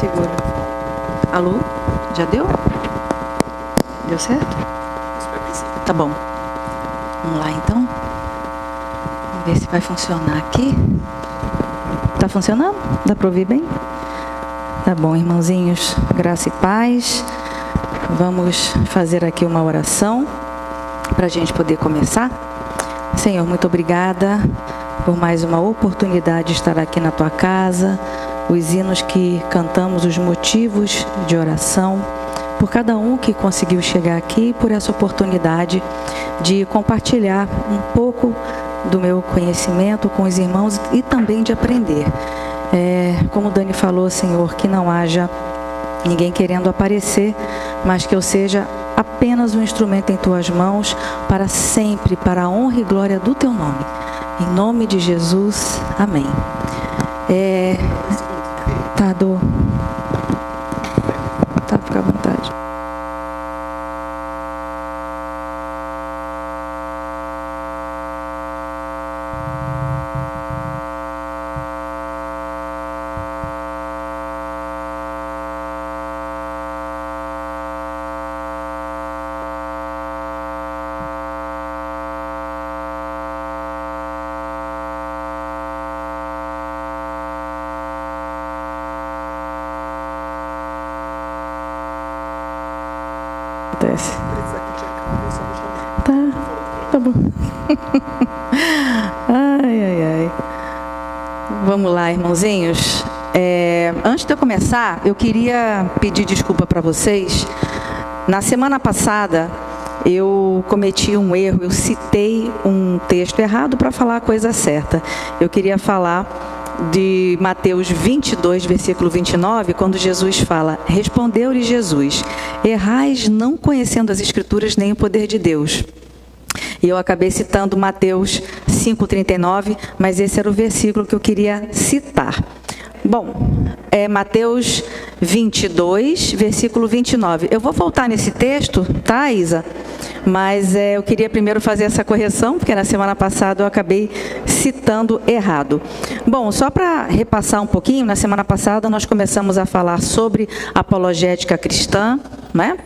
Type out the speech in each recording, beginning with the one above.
Segura. Alô? Já deu? Deu certo? Tá bom. Vamos lá então. Vamos ver se vai funcionar aqui. Tá funcionando? Dá para ouvir bem? Tá bom, irmãozinhos. Graça e paz. Vamos fazer aqui uma oração para a gente poder começar. Senhor, muito obrigada por mais uma oportunidade de estar aqui na tua casa. Os hinos que cantamos, os motivos de oração, por cada um que conseguiu chegar aqui, por essa oportunidade de compartilhar um pouco do meu conhecimento com os irmãos e também de aprender. Como o Dani falou, Senhor, que não haja ninguém querendo aparecer, mas que eu seja apenas um instrumento em tuas mãos para sempre, para a honra e glória do teu nome. Em nome de Jesus, amém. Tá, fica à vontade. Tá bom. Ai. Vamos lá, irmãozinhos. Antes de eu começar, eu queria pedir desculpa para vocês. Na semana passada, eu cometi um erro. Eu citei um texto errado para falar a coisa certa. Eu queria falar de Mateus 22, versículo 29, quando Jesus fala: respondeu-lhe Jesus, errais não conhecendo as Escrituras nem o poder de Deus. E eu acabei citando Mateus 5,39, mas esse era o versículo que eu queria citar. Bom, é Mateus 22, versículo 29. Eu vou voltar nesse texto, tá, Isa? Mas eu queria primeiro fazer essa correção, porque na semana passada eu acabei citando errado. Bom, só para repassar um pouquinho, na semana passada nós começamos a falar sobre apologética cristã, né?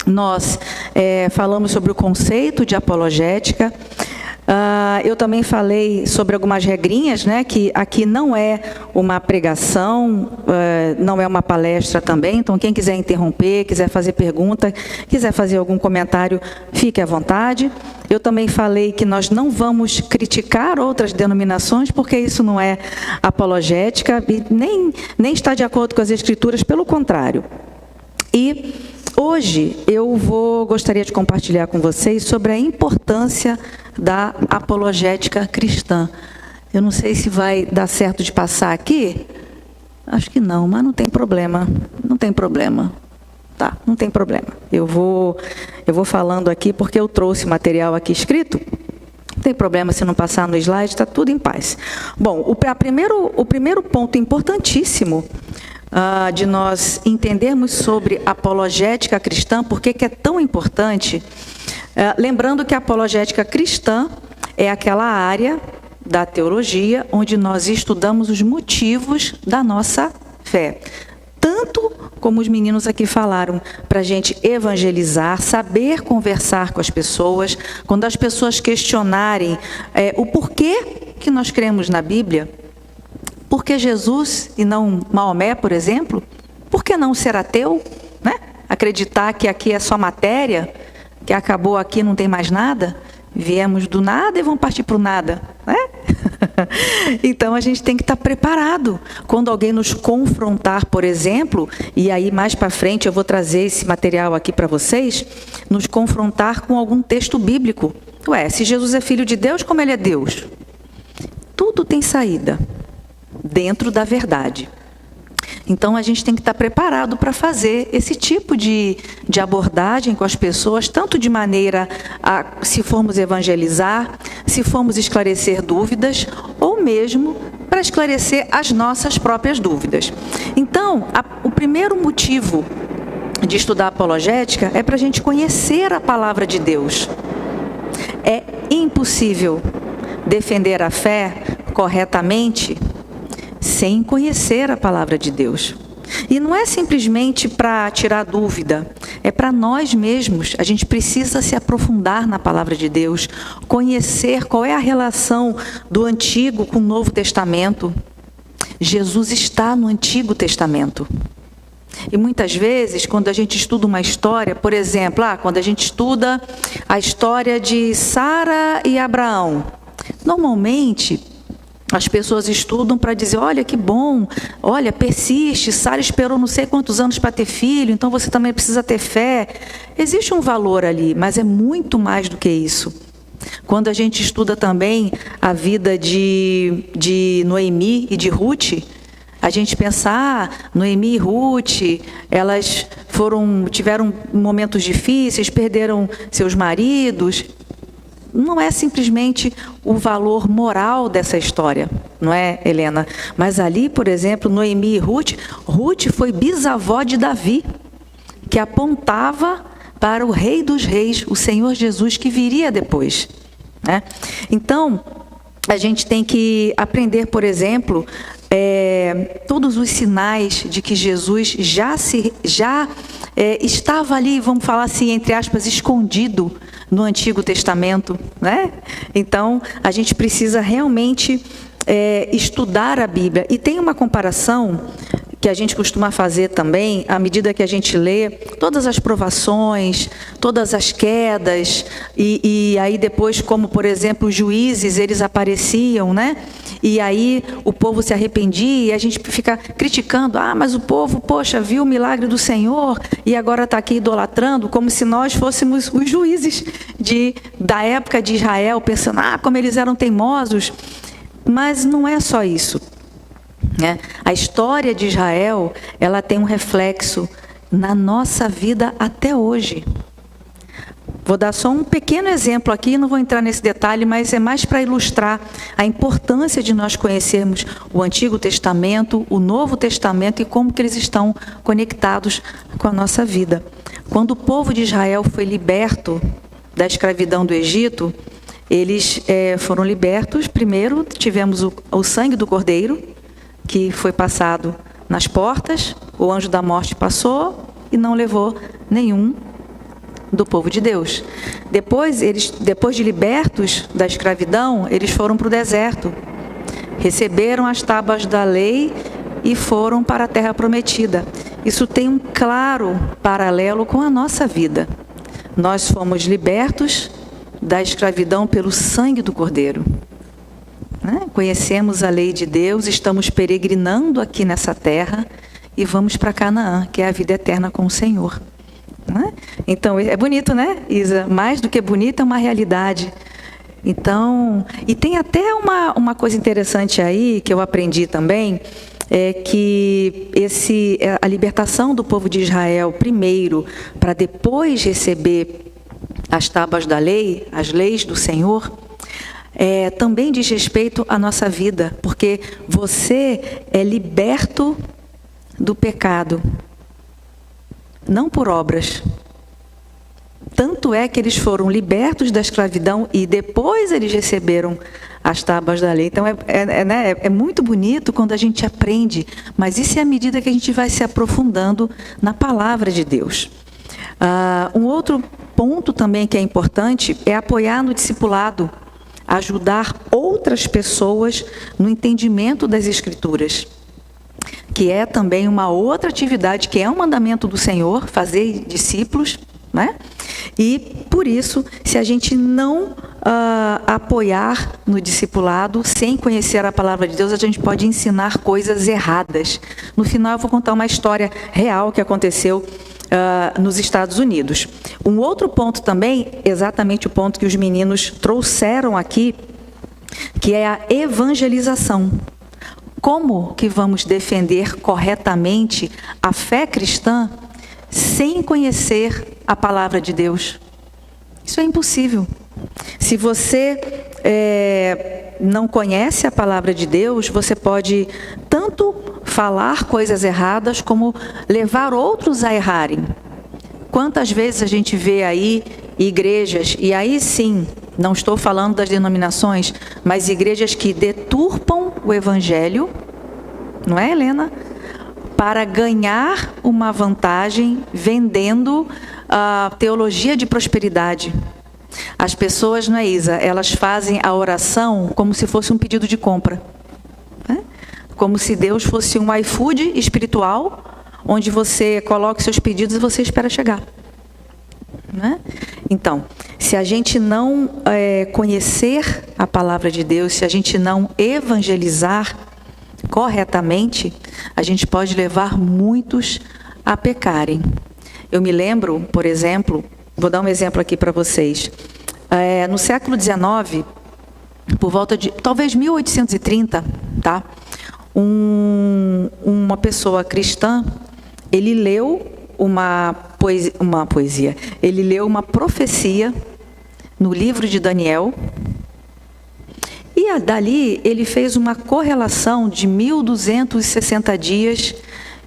Nós falamos sobre o conceito de apologética. Eu também falei sobre algumas regrinhas, né, que aqui não é uma pregação, não é uma palestra também, então quem quiser interromper, quiser fazer pergunta, quiser fazer algum comentário, fique à vontade. Eu também falei que nós não vamos criticar outras denominações, porque isso não é apologética e nem está de acordo com as Escrituras, pelo contrário. E hoje eu gostaria de compartilhar com vocês sobre a importância da apologética cristã. Eu não sei se vai dar certo de passar aqui. Acho que não, mas não tem problema. Não tem problema. Tá, não tem problema. Eu vou falando aqui porque eu trouxe material aqui escrito. Não tem problema se não passar no slide, está tudo em paz. Bom, o primeiro ponto importantíssimo de nós entendermos sobre apologética cristã, por que é tão importante, lembrando que a apologética cristã é aquela área da teologia onde nós estudamos os motivos da nossa fé. Tanto como os meninos aqui falaram, para a gente evangelizar, saber conversar com as pessoas, quando as pessoas questionarem o porquê que nós cremos na Bíblia. Por que Jesus e não Maomé, por exemplo? Por que não ser ateu? Né? Acreditar que aqui é só matéria, que acabou aqui, não tem mais nada? Viemos do nada e vamos partir para o nada. Né? Então, a gente tem que estar preparado. Quando alguém nos confrontar, por exemplo, e aí mais para frente eu vou trazer esse material aqui para vocês, nos confrontar com algum texto bíblico. Se Jesus é filho de Deus, como ele é Deus? Tudo tem saída dentro da verdade. Então, a gente tem que estar preparado para fazer esse tipo de abordagem com as pessoas, tanto de maneira se formos evangelizar, se formos esclarecer dúvidas, ou mesmo para esclarecer as nossas próprias dúvidas. Então, o primeiro motivo de estudar apologética é para a gente conhecer a palavra de Deus. É impossível defender a fé corretamente sem conhecer a palavra de Deus. E não é simplesmente para tirar dúvida, é para nós mesmos. A gente precisa se aprofundar na palavra de Deus, conhecer qual é a relação do Antigo com o Novo Testamento. Jesus está no Antigo Testamento. E muitas vezes, quando a gente estuda uma história, por exemplo, quando a gente estuda a história de Sara e Abraão, normalmente as pessoas estudam para dizer, olha que bom, olha, persiste, Sara esperou não sei quantos anos para ter filho, então você também precisa ter fé. Existe um valor ali, mas é muito mais do que isso. Quando a gente estuda também a vida de Noemi e de Ruth, a gente pensa, Noemi e Ruth, elas tiveram momentos difíceis, perderam seus maridos. Não é simplesmente o valor moral dessa história, não é, Helena? Mas ali, por exemplo, Noemi e Ruth foi bisavó de Davi, que apontava para o Rei dos Reis, o Senhor Jesus, que viria depois, né? Então, a gente tem que aprender, por exemplo, todos os sinais de que Jesus já estava ali, vamos falar assim, entre aspas, escondido no Antigo Testamento, né? Então, a gente precisa realmente estudar a Bíblia. E tem uma comparação que a gente costuma fazer também, à medida que a gente lê todas as provações, todas as quedas, e aí depois, como por exemplo, os juízes, eles apareciam, né? E aí o povo se arrependia e a gente fica criticando, mas o povo, poxa, viu o milagre do Senhor e agora está aqui idolatrando, como se nós fôssemos os juízes da época de Israel, pensando, como eles eram teimosos. Mas não é só isso, né? A história de Israel, ela tem um reflexo na nossa vida até hoje. Vou dar só um pequeno exemplo aqui, não vou entrar nesse detalhe, mas é mais para ilustrar a importância de nós conhecermos o Antigo Testamento, o Novo Testamento e como que eles estão conectados com a nossa vida. Quando o povo de Israel foi liberto da escravidão do Egito, eles foram libertos. Primeiro tivemos o sangue do Cordeiro, que foi passado nas portas, o anjo da morte passou e não levou nenhum do povo de Deus. Depois de libertos da escravidão, eles foram para o deserto, receberam as tábuas da lei e foram para a terra prometida. Isso tem um claro paralelo com a nossa vida. Nós fomos libertos da escravidão pelo sangue do Cordeiro, né? Conhecemos a lei de Deus, estamos peregrinando aqui nessa terra e vamos para Canaã, que é a vida eterna com o Senhor. Então, é bonito, né, Isa? Mais do que bonito, é uma realidade. Então, e tem até uma coisa interessante aí, que eu aprendi também, que a libertação do povo de Israel, primeiro, para depois receber as tábuas da lei, as leis do Senhor, também diz respeito à nossa vida, porque você é liberto do pecado, não por obras. Tanto é que eles foram libertos da escravidão e depois eles receberam as tábuas da lei. Então, é muito bonito quando a gente aprende, mas isso é à medida que a gente vai se aprofundando na palavra de Deus. Um outro ponto também que é importante é apoiar no discipulado, ajudar outras pessoas no entendimento das Escrituras, que é também uma outra atividade, que é um mandamento do Senhor, fazer discípulos, né? E, por isso, se a gente não apoiar no discipulado, sem conhecer a palavra de Deus, a gente pode ensinar coisas erradas. No final, eu vou contar uma história real que aconteceu nos Estados Unidos. Um outro ponto também, exatamente o ponto que os meninos trouxeram aqui, que é a evangelização. Como que vamos defender corretamente a fé cristã sem conhecer a palavra de Deus? Isso é impossível. Se você não conhece a palavra de Deus, você pode tanto falar coisas erradas como levar outros a errarem. Quantas vezes a gente vê aí igrejas, e aí sim, não estou falando das denominações, mas igrejas que deturpam o evangelho, não é, Helena? para ganhar uma vantagem vendendo a teologia de prosperidade. As pessoas, não é, Isa? Elas fazem a oração como se fosse um pedido de compra. Né? Como se Deus fosse um iFood espiritual, onde você coloca seus pedidos e você espera chegar. Né? Então, se a gente não conhecer a palavra de Deus, se a gente não evangelizar corretamente, a gente pode levar muitos a pecarem. Eu me lembro, por exemplo, vou dar um exemplo aqui para vocês. No século XIX, por volta de talvez 1830, tá? Uma pessoa cristã, ele leu uma poesia. Ele leu uma profecia no livro de Daniel. E dali ele fez uma correlação de 1260 dias.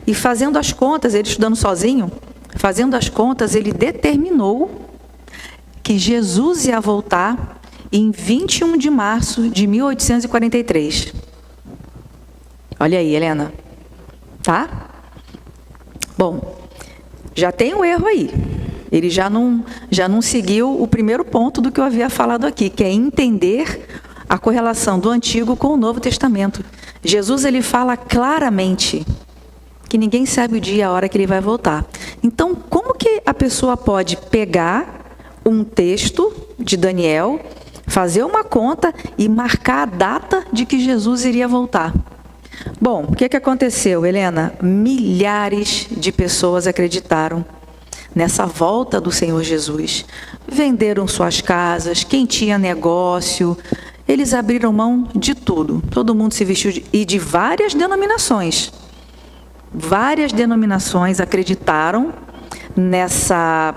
E fazendo as contas, ele estudando sozinho, fazendo as contas, ele determinou que Jesus ia voltar em 21 de março de 1843. Olha aí, Helena. Tá? Bom, já tem um erro aí. Ele já não seguiu o primeiro ponto do que eu havia falado aqui, que é entender a correlação do Antigo com o Novo Testamento. Jesus, ele fala claramente que ninguém sabe o dia e a hora que ele vai voltar. Então, como que a pessoa pode pegar um texto de Daniel, fazer uma conta e marcar a data de que Jesus iria voltar? Bom, o que aconteceu, Helena? Milhares de pessoas acreditaram nessa volta do Senhor Jesus. Venderam suas casas, quem tinha negócio, eles abriram mão de tudo. Todo mundo se vestiu de várias denominações. Várias denominações acreditaram nessa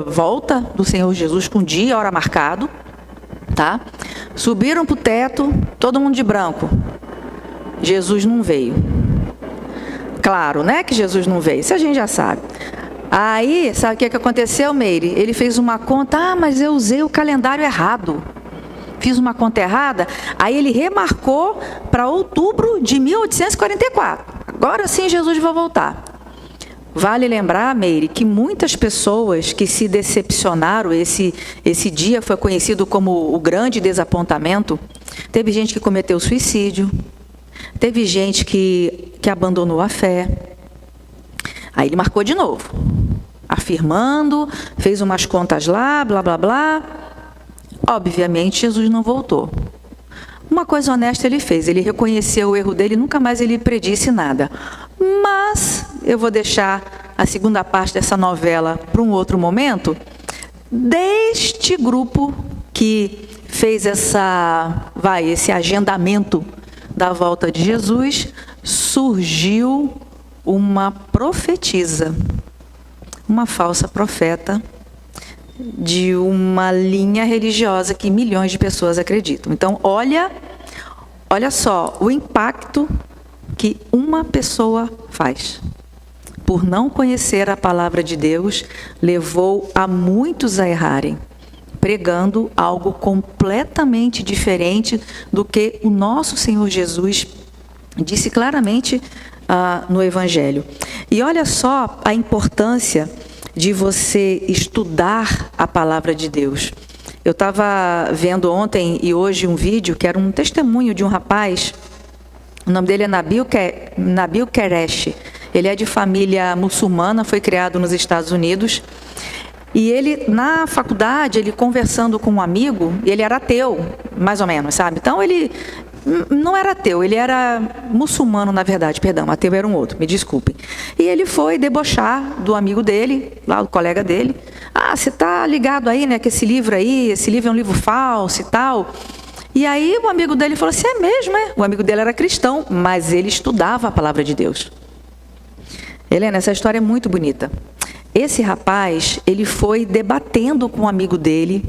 volta do Senhor Jesus com dia e hora marcado, tá? Subiram para o teto, todo mundo de branco. Jesus não veio. Claro, né, que Jesus não veio, isso a gente já sabe. Aí, sabe o que aconteceu, Meire? Ele fez uma conta, mas eu usei o calendário errado. Fiz uma conta errada, aí ele remarcou para outubro de 1844. Agora sim Jesus vai voltar. Vale lembrar, Meire, que muitas pessoas que se decepcionaram, esse dia foi conhecido como o grande desapontamento. Teve gente que cometeu suicídio, teve gente que abandonou a fé. Aí ele marcou de novo, afirmando, fez umas contas lá, blá, blá, blá. Obviamente, Jesus não voltou. Uma coisa honesta ele fez, ele reconheceu o erro dele, nunca mais ele predisse nada. Mas eu vou deixar a segunda parte dessa novela para um outro momento. Deste grupo que fez esse agendamento da volta de Jesus, surgiu uma profetisa, uma falsa profeta, de uma linha religiosa que milhões de pessoas acreditam. Então, olha só o impacto que uma pessoa faz. Por não conhecer a palavra de Deus, levou a muitos a errarem, pregando algo completamente diferente do que o nosso Senhor Jesus disse claramente no Evangelho. E olha só a importância de você estudar a palavra de Deus. Eu estava vendo ontem e hoje um vídeo que era um testemunho de um rapaz, o nome dele é Nabil Qureshi. Ele é de família muçulmana, foi criado nos Estados Unidos. E ele, na faculdade, ele conversando com um amigo, ele era ateu, mais ou menos, sabe? Então, ele não era ateu, ele era muçulmano, na verdade, perdão, ateu era um outro, me desculpem. E ele foi debochar do amigo dele, lá do colega dele. Ah, você está ligado aí, né, que esse livro é um livro falso e tal. E aí o amigo dele falou assim, é mesmo, é? O amigo dele era cristão, mas ele estudava a palavra de Deus. Helena, essa história é muito bonita. Esse rapaz, ele foi debatendo com um amigo dele,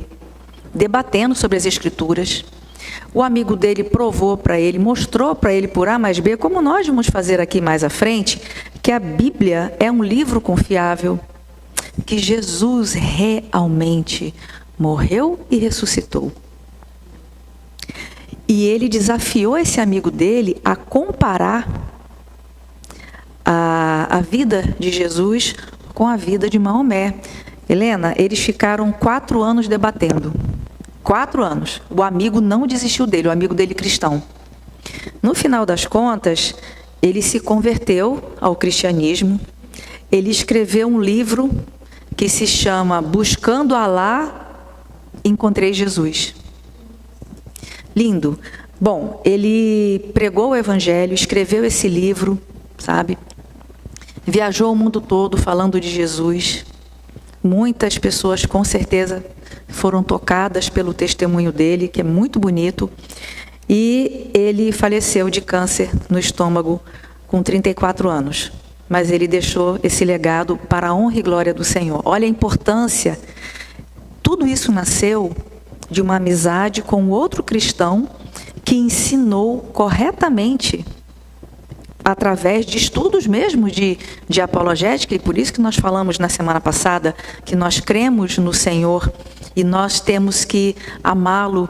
debatendo sobre as Escrituras. O amigo dele provou para ele, mostrou para ele por A mais B, como nós vamos fazer aqui mais à frente, que a Bíblia é um livro confiável, que Jesus realmente morreu e ressuscitou. E ele desafiou esse amigo dele a comparar a vida de Jesus com a vida de Maomé. Helena, eles ficaram 4 anos debatendo. 4 anos. O amigo não desistiu dele, o amigo dele cristão. No final das contas, ele se converteu ao cristianismo. Ele escreveu um livro que se chama Buscando Alá, Encontrei Jesus. Lindo. Bom, ele pregou o evangelho, escreveu esse livro, sabe? Viajou o mundo todo falando de Jesus. Muitas pessoas, com certeza, foram tocadas pelo testemunho dele, que é muito bonito. E ele faleceu de câncer no estômago com 34 anos. Mas ele deixou esse legado para a honra e glória do Senhor. Olha a importância. Tudo isso nasceu de uma amizade com outro cristão que ensinou corretamente, através de estudos mesmo de apologética, e por isso que nós falamos na semana passada que nós cremos no Senhor e nós temos que amá-lo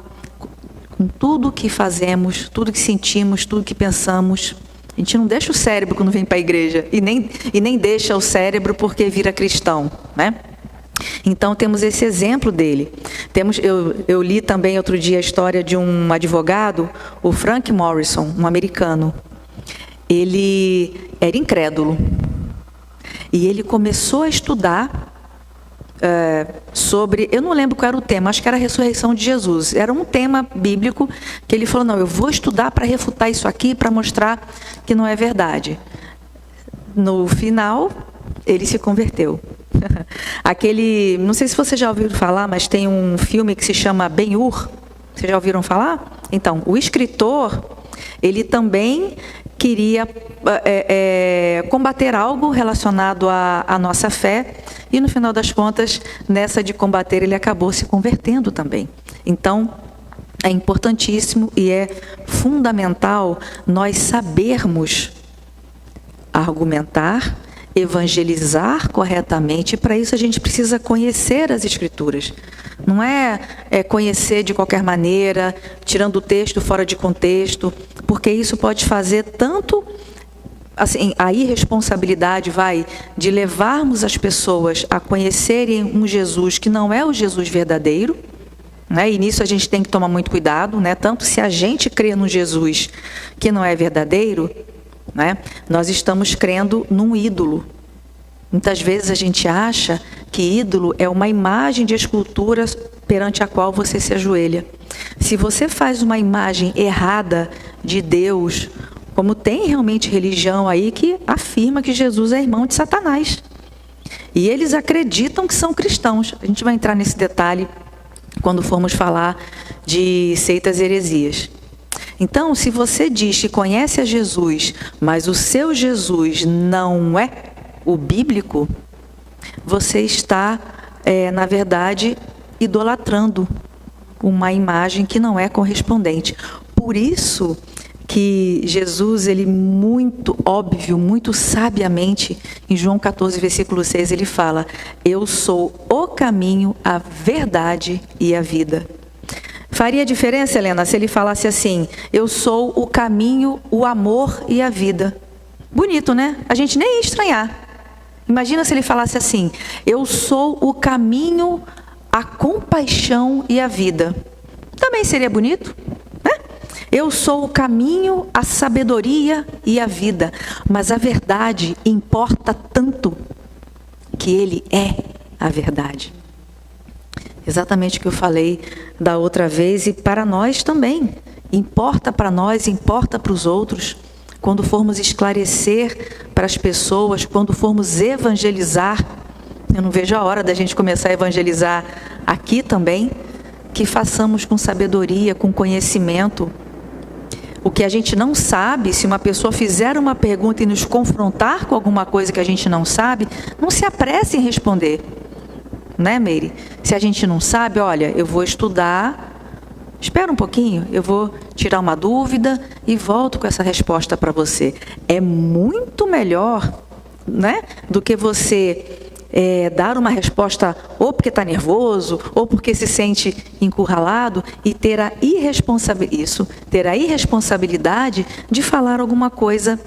com tudo que fazemos, tudo que sentimos, tudo que pensamos. A gente não deixa o cérebro quando vem para a igreja e nem deixa o cérebro porque vira cristão, né? Então temos esse exemplo dele. Eu li também outro dia a história de um advogado, o Frank Morrison, um americano. Ele era incrédulo e ele começou a estudar sobre, eu não lembro qual era o tema, acho que era a ressurreição de Jesus. Era um tema bíblico que ele falou, não, eu vou estudar para refutar isso aqui, para mostrar que não é verdade. No final, ele se converteu. Não sei se vocês já ouviram falar, mas tem um filme que se chama Ben-Hur. Vocês já ouviram falar? Então, o escritor, ele também queria combater algo relacionado à nossa fé, e no final das contas, nessa de combater, ele acabou se convertendo também. Então, é importantíssimo e é fundamental nós sabermos argumentar, evangelizar corretamente, e para isso a gente precisa conhecer as Escrituras. Não é conhecer de qualquer maneira, tirando o texto fora de contexto, porque isso pode fazer tanto, assim, a irresponsabilidade de levarmos as pessoas a conhecerem um Jesus que não é o Jesus verdadeiro, né? E nisso a gente tem que tomar muito cuidado, né? Tanto se a gente crê num Jesus que não é verdadeiro, né? Nós estamos crendo num ídolo. Muitas vezes a gente acha que ídolo é uma imagem de escultura perante a qual você se ajoelha. Se você faz uma imagem errada de Deus, como tem realmente religião aí que afirma que Jesus é irmão de Satanás. E eles acreditam que são cristãos. A gente vai entrar nesse detalhe quando formos falar de seitas e heresias. Então, se você diz que conhece a Jesus, mas o seu Jesus não é o bíblico, você está, na verdade, idolatrando uma imagem que não é correspondente. Por isso que Jesus, ele muito óbvio, muito sabiamente, em João 14, versículo 6, ele fala: eu sou o caminho, a verdade e a vida. Faria diferença, Helena, se ele falasse assim: eu sou o caminho, o amor e a vida. Bonito, né? A gente nem ia estranhar. Imagina se ele falasse assim: eu sou o caminho, a compaixão e a vida. Também seria bonito, né? Eu sou o caminho, a sabedoria e a vida. Mas a verdade importa tanto que ele é a verdade. Exatamente o que eu falei da outra vez, e para nós também. Importa para nós, importa para os outros. Quando formos esclarecer para as pessoas, quando formos evangelizar, eu não vejo a hora da gente começar a evangelizar aqui também, que façamos com sabedoria, com conhecimento. O que a gente não sabe, se uma pessoa fizer uma pergunta e nos confrontar com alguma coisa que a gente não sabe, não se apresse em responder. Né, Meire? Se a gente não sabe, olha, eu vou estudar, espera um pouquinho, eu vou tirar uma dúvida e volto com essa resposta para você. É muito melhor, né, do que você dar uma resposta ou porque está nervoso, ou porque se sente encurralado, e ter a irresponsabilidade de falar alguma coisa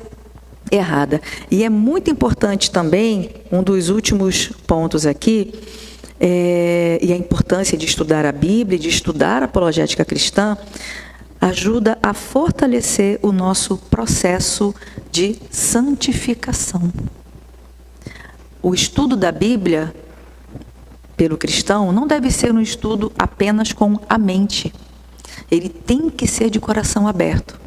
errada. E é muito importante também, um dos últimos pontos aqui, e a importância de estudar a Bíblia, de estudar a apologética cristã, ajuda a fortalecer o nosso processo de santificação. O estudo da Bíblia, pelo cristão, não deve ser um estudo apenas com a mente. Ele tem que ser de coração aberto.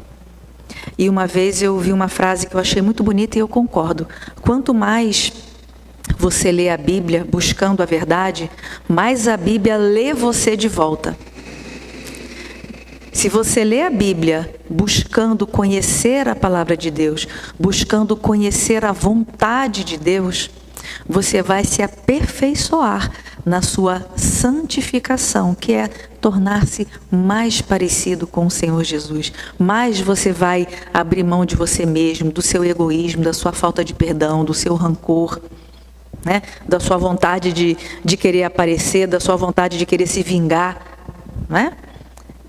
E uma vez eu ouvi uma frase que eu achei muito bonita e eu concordo. Quanto mais você lê a Bíblia buscando a verdade, mais a Bíblia lê você de volta. Se você lê a Bíblia buscando conhecer a palavra de Deus, buscando conhecer a vontade de Deus, você vai se aperfeiçoar na sua santificação, que é tornar-se mais parecido com o Senhor Jesus. Mais você vai abrir mão de você mesmo, do seu egoísmo, da sua falta de perdão, do seu rancor, né? Da sua vontade de querer aparecer, da sua vontade de querer se vingar, né?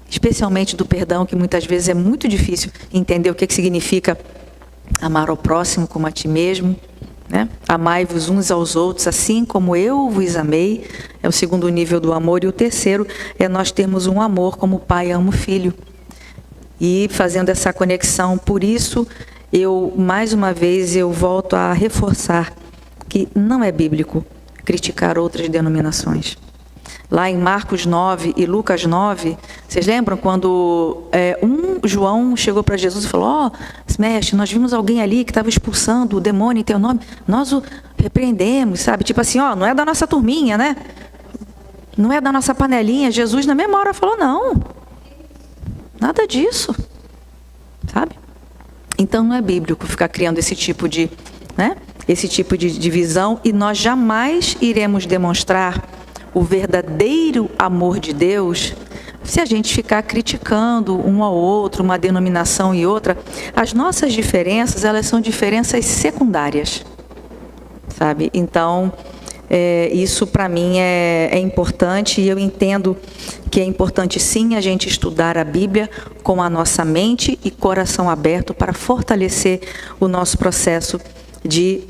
Especialmente do perdão, que muitas vezes é muito difícil entender o que significa amar ao próximo como a ti mesmo, né? Amai-vos uns aos outros, assim como eu vos amei, é o segundo nível do amor. E o terceiro é nós termos um amor como o pai ama o filho. E fazendo essa conexão, por isso, mais uma vez, eu volto a reforçar que não é bíblico criticar outras denominações. Lá em Marcos 9 e Lucas 9, vocês lembram quando João chegou para Jesus e falou: mestre, nós vimos alguém ali que estava expulsando o demônio em teu nome, nós o repreendemos, sabe? Tipo assim, não é da nossa turminha, né? Não é da nossa panelinha. Jesus na mesma hora falou: não, nada disso, sabe? Então não é bíblico ficar criando esse tipo de, né? Esse tipo de divisão, e nós jamais iremos demonstrar o verdadeiro amor de Deus se a gente ficar criticando um ao outro, uma denominação e outra. As nossas diferenças, elas são diferenças secundárias, sabe? Então, isso para mim é importante, e eu entendo que é importante sim a gente estudar a Bíblia com a nossa mente e coração aberto para fortalecer o nosso processo de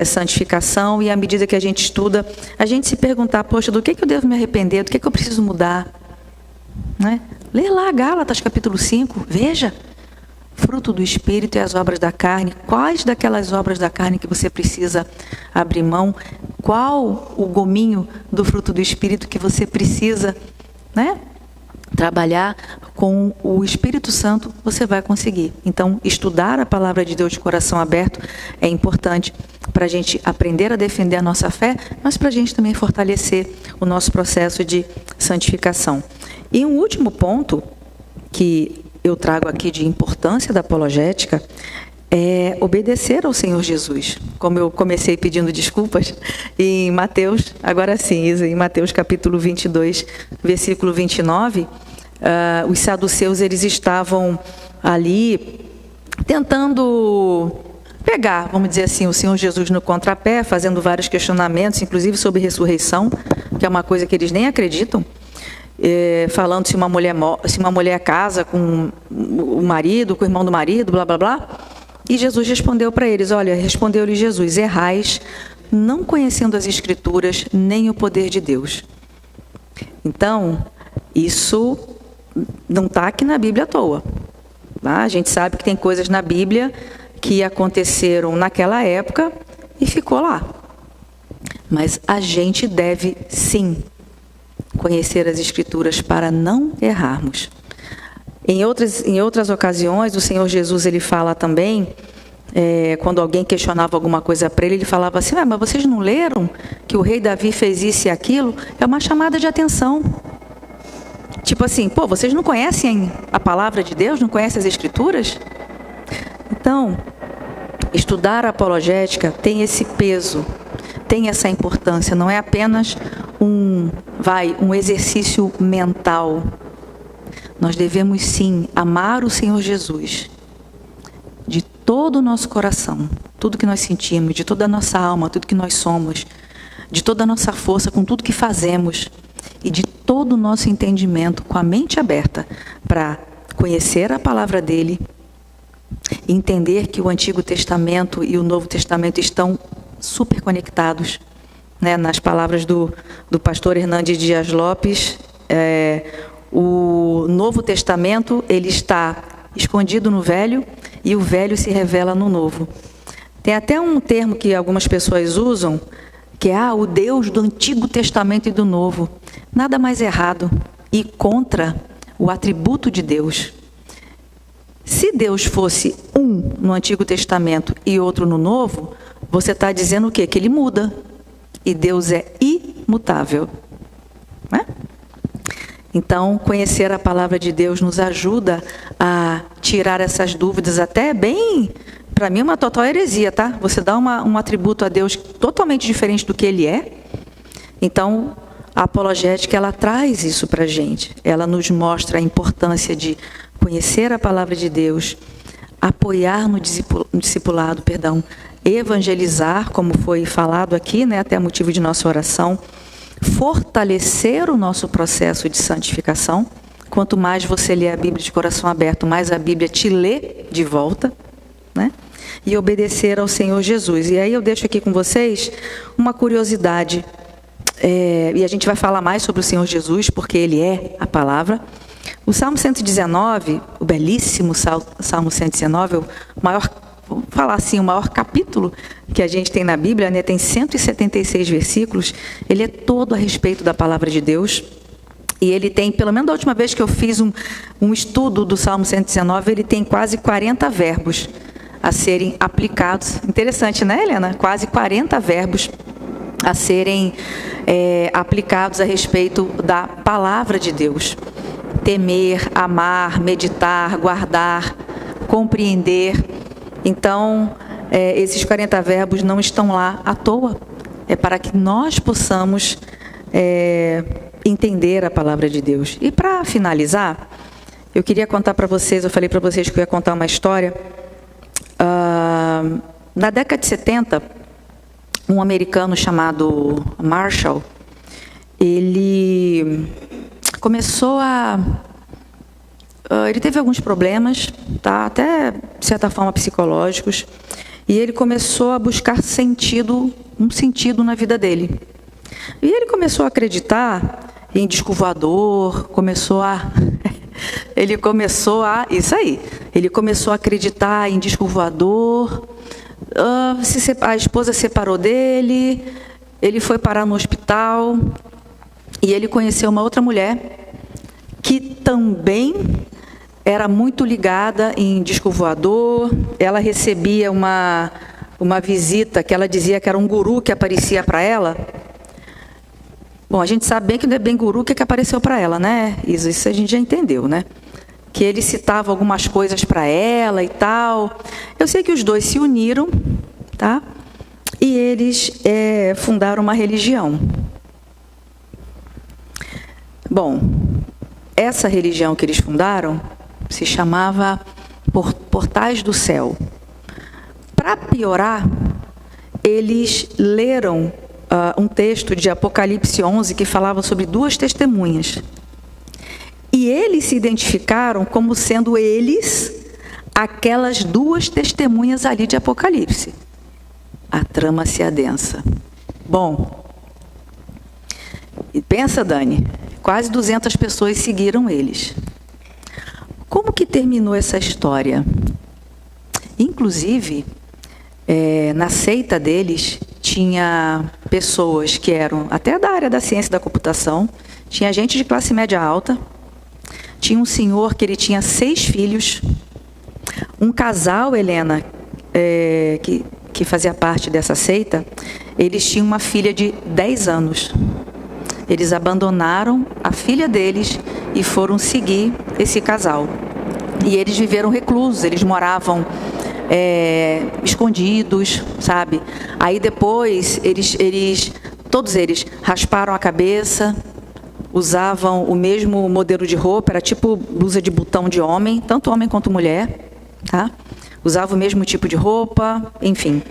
santificação. E à medida que a gente estuda, a gente se perguntar: poxa, do que eu devo me arrepender? Do que eu preciso mudar? Né? Lê lá Gálatas capítulo 5, veja. Fruto do Espírito e as obras da carne. Quais daquelas obras da carne que você precisa abrir mão? Qual o gominho do fruto do Espírito que você precisa, né, trabalhar com o Espírito Santo? Você vai conseguir. Então, estudar a palavra de Deus de coração aberto é importante para a gente aprender a defender a nossa fé, mas para a gente também fortalecer o nosso processo de santificação. E um último ponto que eu trago aqui de importância da apologética é obedecer ao Senhor Jesus. Como eu comecei pedindo desculpas, em Mateus, agora sim, Isa, em Mateus capítulo 22, versículo 29, os saduceus, eles estavam ali tentando pegar, vamos dizer assim, o Senhor Jesus no contrapé, fazendo vários questionamentos, inclusive sobre ressurreição, que é uma coisa que eles nem acreditam. Falando se uma mulher casa com o marido, com o irmão do marido, blá, blá, blá. E Jesus respondeu para eles: olha, respondeu-lhe Jesus: errais, não conhecendo as Escrituras, nem o poder de Deus. Então, isso não está aqui na Bíblia à toa. Tá? A gente sabe que tem coisas na Bíblia que aconteceram naquela época e ficou lá. Mas a gente deve, sim, conhecer as Escrituras para não errarmos. Em outras ocasiões, o Senhor Jesus, ele fala também, quando alguém questionava alguma coisa para ele, ele falava assim: mas vocês não leram que o rei Davi fez isso e aquilo? É uma chamada de atenção. Tipo assim, vocês não conhecem a palavra de Deus? Não conhecem as Escrituras? Então, estudar a apologética tem esse peso, tem essa importância, não é apenas um exercício mental. Nós devemos sim amar o Senhor Jesus de todo o nosso coração, tudo que nós sentimos, de toda a nossa alma, tudo que nós somos, de toda a nossa força, com tudo que fazemos, e de todo o nosso entendimento, com a mente aberta para conhecer a palavra dele entender que o Antigo Testamento e o Novo Testamento estão super conectados, né? Nas palavras do pastor Hernandes Dias Lopes, o Novo Testamento ele está escondido no Velho e o Velho se revela no Novo. Tem até um termo que algumas pessoas usam, que é o Deus do Antigo Testamento e do Novo. Nada mais errado e contra o atributo de Deus. Se Deus fosse um no Antigo Testamento e outro no Novo, você está dizendo o quê? Que ele muda. E Deus é imutável. Né? Então, conhecer a palavra de Deus nos ajuda a tirar essas dúvidas, até bem, para mim, uma total heresia, tá? Você dá um atributo a Deus totalmente diferente do que ele é. Então, a apologética, ela traz isso para a gente. Ela nos mostra a importância de conhecer a palavra de Deus, apoiar no discipulado, evangelizar, como foi falado aqui, né, até motivo de nossa oração, fortalecer o nosso processo de santificação. Quanto mais você lê a Bíblia de coração aberto, mais a Bíblia te lê de volta, né? E obedecer ao Senhor Jesus. E aí eu deixo aqui com vocês uma curiosidade, e a gente vai falar mais sobre o Senhor Jesus, porque Ele é a palavra. O Salmo 119, o belíssimo Salmo 119, o maior, vamos falar assim, o maior capítulo que a gente tem na Bíblia, né? Tem 176 versículos, ele é todo a respeito da palavra de Deus. E ele tem, pelo menos da última vez que eu fiz um estudo do Salmo 119, ele tem quase 40 verbos a serem aplicados. Interessante, né, Helena? Quase 40 verbos a serem aplicados a respeito da palavra de Deus. Temer, amar, meditar, guardar, compreender. Então, esses 40 verbos não estão lá à toa. É para que nós possamos entender a palavra de Deus. E para finalizar, eu queria contar para vocês, eu falei para vocês que eu ia contar uma história. Na década de 70, um americano chamado Marshall, ele começou ele teve alguns problemas, tá? Até de certa forma psicológicos, e ele começou a buscar um sentido na vida dele. E ele começou a acreditar em disco voador, ele começou a acreditar em disco voador. A esposa separou dele, ele foi parar no hospital e ele conheceu uma outra mulher que também era muito ligada em disco voador. Ela recebia uma visita que ela dizia que era um guru que aparecia para ela. Bom, a gente sabe bem que não é bem guru que apareceu para ela, né? Isso a gente já entendeu, né? Que ele citava algumas coisas para ela e tal. Eu sei que os dois se uniram, tá? E eles fundaram uma religião. Bom, essa religião que eles fundaram se chamava Portais do Céu. Para piorar, eles leram um texto de Apocalipse 11 que falava sobre duas testemunhas. E eles se identificaram como sendo eles aquelas duas testemunhas ali de Apocalipse. A trama se adensa. Bom, e pensa, Dani, quase 200 pessoas seguiram eles. Como que terminou essa história? Inclusive, na seita deles, tinha pessoas que eram até da área da ciência da computação, tinha gente de classe média alta, tinha um senhor que ele tinha 6 filhos, um casal, Helena, que fazia parte dessa seita, eles tinham uma filha de 10 anos. Eles abandonaram a filha deles e foram seguir esse casal. E eles viveram reclusos, eles moravam escondidos, sabe? Aí depois, todos eles rasparam a cabeça, usavam o mesmo modelo de roupa, era tipo blusa de botão de homem, tanto homem quanto mulher, tá? Usavam o mesmo tipo de roupa, enfim.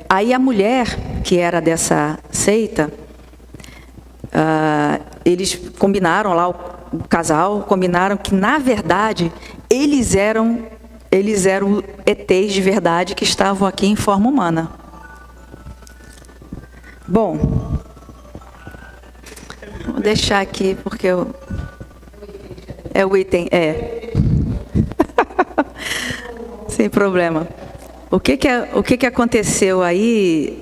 Aí a mulher, que era dessa seita, eles combinaram lá, o casal, combinaram que, na verdade, eles eram ETs de verdade que estavam aqui em forma humana. Bom, vou deixar aqui porque é o item, sem problema. O que aconteceu aí,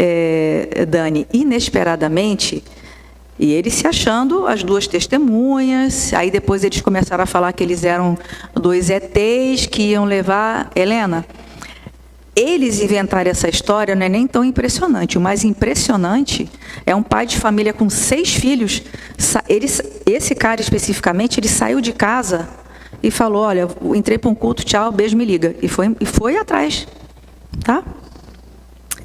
Dani? Inesperadamente, e eles se achando as duas testemunhas, aí depois eles começaram a falar que eles eram 2 ETs que iam levar... Helena, eles inventaram essa história, não é nem tão impressionante. O mais impressionante é um pai de família com 6 filhos. Esse cara especificamente, ele saiu de casa e falou, olha, entrei para um culto, tchau, beijo, me liga. E foi atrás, tá?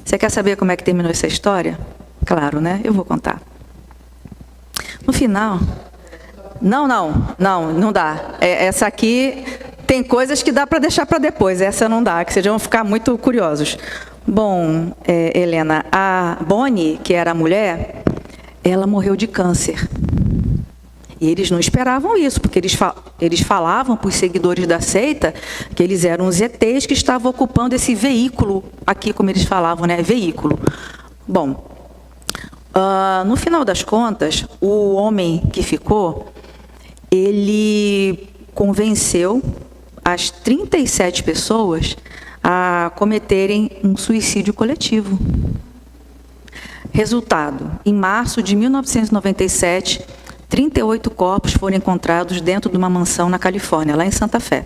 Você quer saber como é que terminou essa história? Claro, né? Eu vou contar. No final... Não dá. Essa aqui... Tem coisas que dá para deixar para depois, essa não dá, que vocês vão ficar muito curiosos. Bom, Helena, a Bonnie, que era a mulher, ela morreu de câncer. E eles não esperavam isso, porque eles falavam para os seguidores da seita que eles eram os ETs que estavam ocupando esse veículo, aqui como eles falavam, né? Veículo. Bom, no final das contas, o homem que ficou, ele convenceu as 37 pessoas a cometerem um suicídio coletivo. Resultado, em março de 1997, 38 corpos foram encontrados dentro de uma mansão na Califórnia, lá em Santa Fé.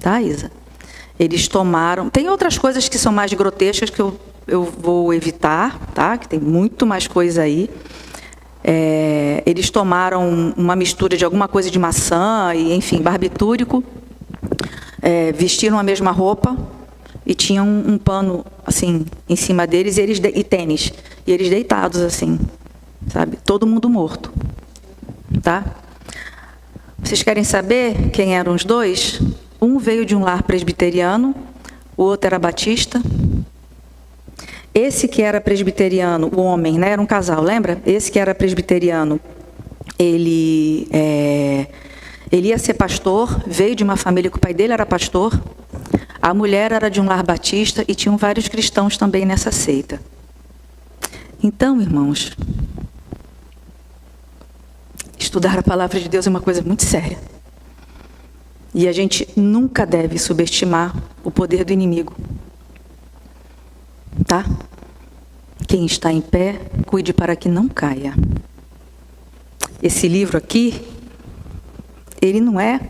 Tá, Isa? Eles tomaram... Tem outras coisas que são mais grotescas que eu vou evitar, tá? Que tem muito mais coisa aí. Eles tomaram uma mistura de alguma coisa de maçã, e, enfim, barbitúrico, vestiram a mesma roupa e tinham um pano assim em cima deles e tênis, e eles deitados assim, sabe? Todo mundo morto, tá? Vocês querem saber quem eram os dois? Um veio de um lar presbiteriano, o outro era batista. Esse que era presbiteriano, o homem, né, era um casal, lembra? Esse que era presbiteriano, ele ia ser pastor, veio de uma família que o pai dele era pastor. A mulher era de um lar batista e tinham vários cristãos também nessa seita. Então, irmãos, estudar a palavra de Deus é uma coisa muito séria. E a gente nunca deve subestimar o poder do inimigo. Tá? Quem está em pé, cuide para que não caia. Esse livro aqui, ele não é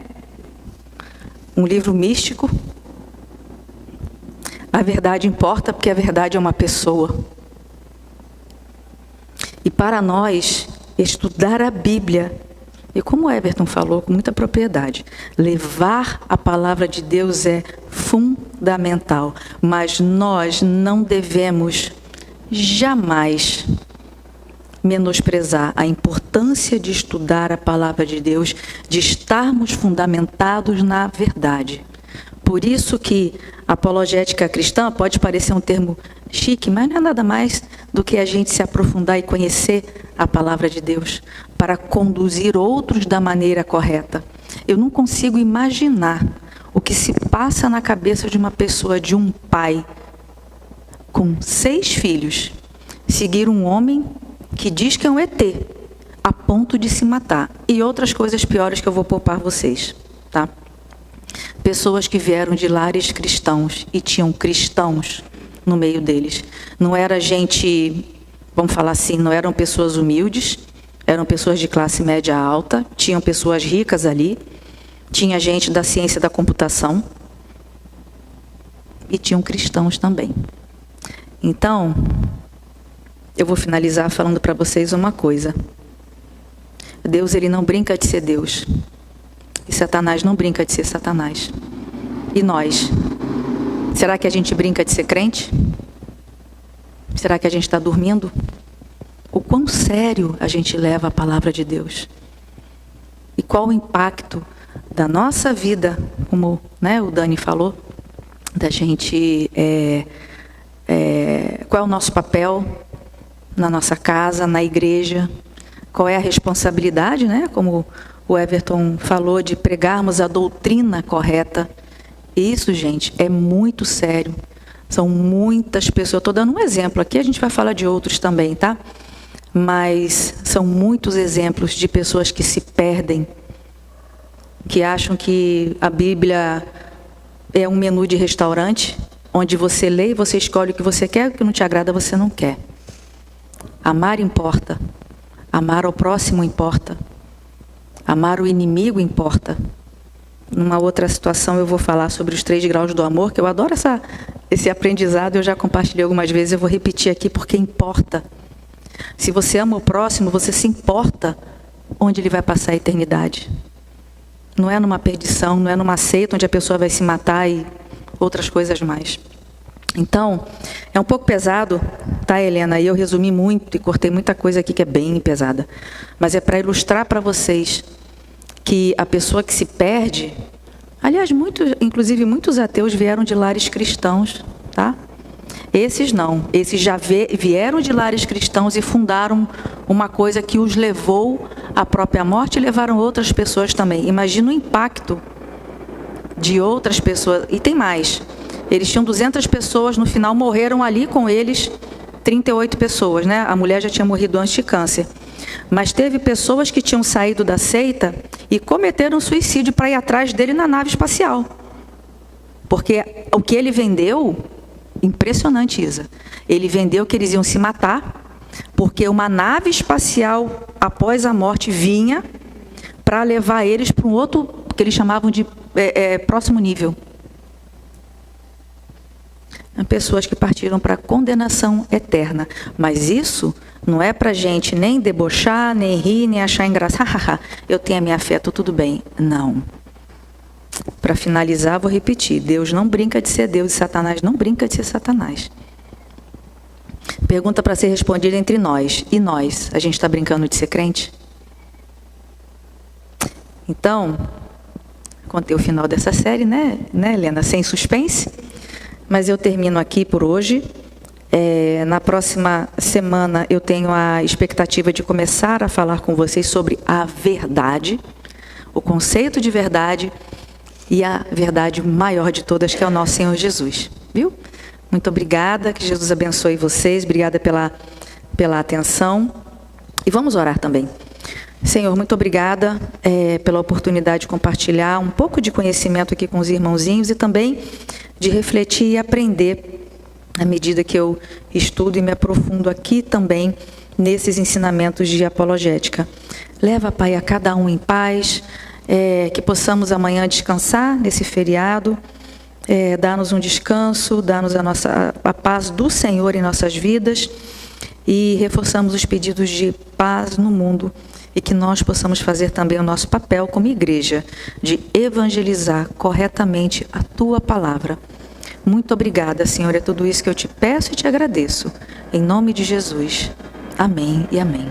um livro místico. A verdade importa porque a verdade é uma pessoa. E para nós, estudar a Bíblia, e como o Everton falou com muita propriedade, levar a palavra de Deus é fundamental, mas nós não devemos jamais menosprezar a importância de estudar a palavra de Deus, de estarmos fundamentados na verdade. Por isso que apologética cristã pode parecer um termo chique, mas não é nada mais do que a gente se aprofundar e conhecer a palavra de Deus para conduzir outros da maneira correta. Eu não consigo imaginar o que se passa na cabeça de uma pessoa, de um pai com 6 filhos, seguir um homem que diz que é um ET, a ponto de se matar. E outras coisas piores que eu vou poupar vocês, tá? Pessoas que vieram de lares cristãos e tinham cristãos no meio deles. Não era gente, vamos falar assim, não eram pessoas humildes, eram pessoas de classe média alta, tinham pessoas ricas ali, tinha gente da ciência da computação e tinham cristãos também. Então, eu vou finalizar falando para vocês uma coisa. Deus, ele não brinca de ser Deus. E Satanás não brinca de ser Satanás. E nós? Será que a gente brinca de ser crente? Será que a gente está dormindo? O quão sério a gente leva a palavra de Deus? E qual o impacto da nossa vida, como, né, o Dani falou, da gente, qual é o nosso papel na nossa casa, na igreja? Qual é a responsabilidade, né, como o Everton falou de pregarmos a doutrina correta. Isso, gente, é muito sério. São muitas pessoas. Eu estou dando um exemplo aqui, a gente vai falar de outros também, tá? Mas são muitos exemplos de pessoas que se perdem, que acham que a Bíblia é um menu de restaurante, onde você lê e você escolhe o que você quer, o que não te agrada você não quer. Amar importa. Amar ao próximo importa. Amar o inimigo importa. Numa outra situação eu vou falar sobre os 3 graus do amor, que eu adoro esse aprendizado, eu já compartilhei algumas vezes, eu vou repetir aqui porque importa. Se você ama o próximo, você se importa onde ele vai passar a eternidade. Não é numa perdição, não é numa seita onde a pessoa vai se matar e outras coisas mais. Então, é um pouco pesado, tá, Helena? E eu resumi muito e cortei muita coisa aqui que é bem pesada. Mas é para ilustrar para vocês que a pessoa que se perde... Aliás, inclusive muitos ateus vieram de lares cristãos, tá? Esses não. Esses já vieram de lares cristãos e fundaram uma coisa que os levou à própria morte e levaram outras pessoas também. Imagina o impacto de outras pessoas. E tem mais. Eles tinham 200 pessoas, no final morreram ali com eles 38 pessoas, né? A mulher já tinha morrido antes de câncer. Mas teve pessoas que tinham saído da seita e cometeram suicídio para ir atrás dele na nave espacial. Porque o que ele vendeu, impressionante, Isa, ele vendeu que eles iam se matar, porque uma nave espacial, após a morte, vinha para levar eles para um outro, que eles chamavam de próximo nível. Pessoas que partiram para a condenação eterna. Mas isso não é para a gente nem debochar, nem rir, nem achar engraçado. Eu tenho a minha fé, tudo bem. Não. Para finalizar, vou repetir. Deus não brinca de ser Deus e Satanás não brinca de ser Satanás. Pergunta para ser respondida entre nós. E nós? A gente está brincando de ser crente? Então, contei o final dessa série, né, Helena? Sem suspense. Mas eu termino aqui por hoje. Na próxima semana eu tenho a expectativa de começar a falar com vocês sobre a verdade, o conceito de verdade e a verdade maior de todas, que é o nosso Senhor Jesus. Viu? Muito obrigada, que Jesus abençoe vocês, obrigada pela atenção. E vamos orar também. Senhor, muito obrigada pela oportunidade de compartilhar um pouco de conhecimento aqui com os irmãozinhos e também de refletir e aprender à medida que eu estudo e me aprofundo aqui também nesses ensinamentos de apologética. Leva, Pai, a cada um em paz, que possamos amanhã descansar nesse feriado, dar-nos um descanso, dar-nos a paz do Senhor em nossas vidas e reforçamos os pedidos de paz no mundo e que nós possamos fazer também o nosso papel como igreja de evangelizar corretamente a Tua palavra. Muito obrigada, Senhor, é tudo isso que eu te peço e te agradeço. Em nome de Jesus. Amém e amém.